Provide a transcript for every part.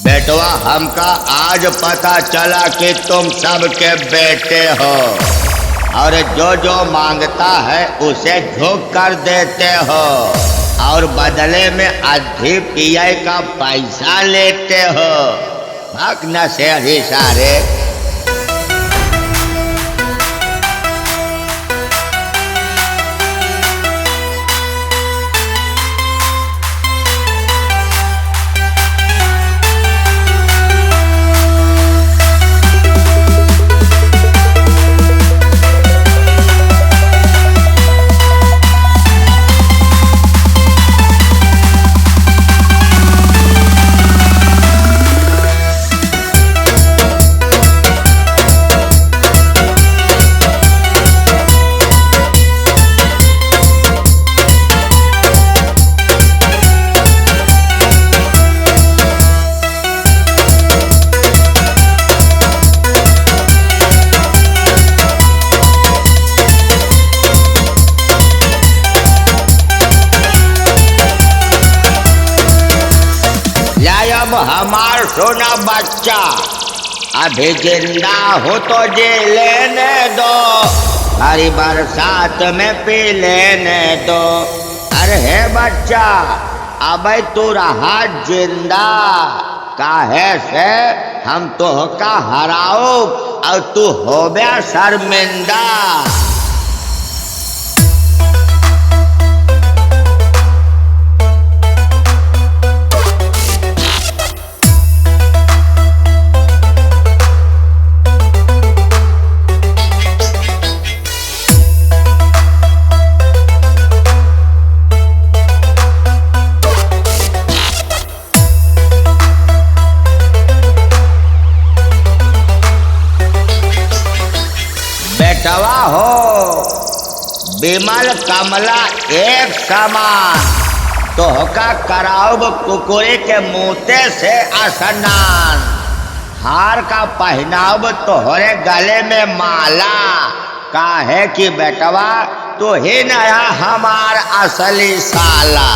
बेटवा हमका आज पता चला कि तुम सबके बेटे हो और जो जो मांगता है उसे झोंक कर देते हो और बदले में आधी पीआई का पैसा लेते हो। भाग न से अभी सारे। हमार सोना बच्चा अभी जिंदा हो तो जी लेने दो, हरी बरसात में पी लेने दो। अरे बच्चा अब तू रहा जिंदा, काहे से हम तो का हराओ और तू हो गया शर्मिंदा। बेटवा हो बिमल कमला एक समान, तोहका कराउब कुकुरे के मुँते से स्नान, हार का पहनाउब तोहरे गले में माला, काहे कि बेटवा तू ही नया हमार असली साला।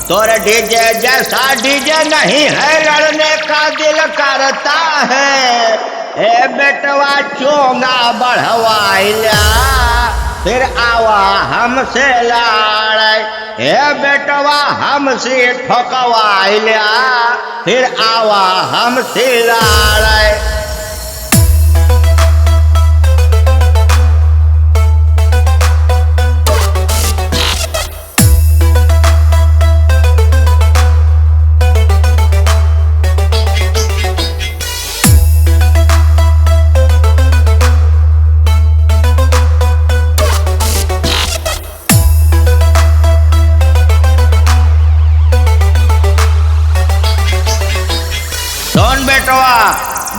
तोरे डीजे जैसा डीजे नहीं है, लड़ने का दिल करता है। ए बेटवा चोंगा बढ़वाइला फिर आवा हमसे लड़े, ए बेटवा हमसे ठोकवाइला फिर आवा हमसे लड़े।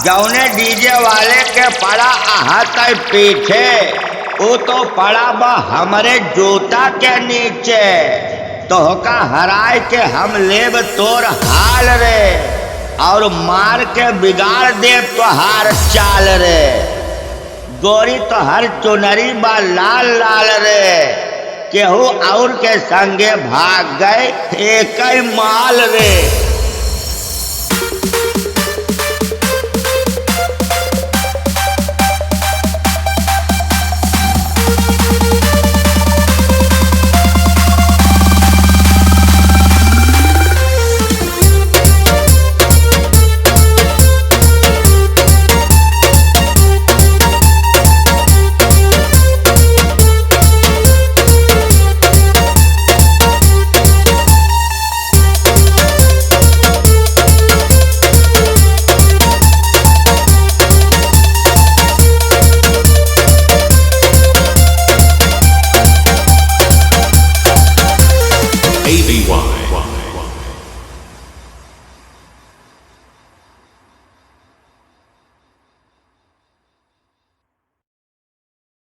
जौने डीजे वाले के पड़ा आहत पीछे, वो तो पड़ा बा हमरे जूता के नीचे, तोहका हराय के हम लेब तोर हाल रे और मार के बिगाड़ देव तोहार चाल रे। गोरी तोहर चुनरी बा लाल लाल रे, केहू और के संगे भाग गए एक माल रे।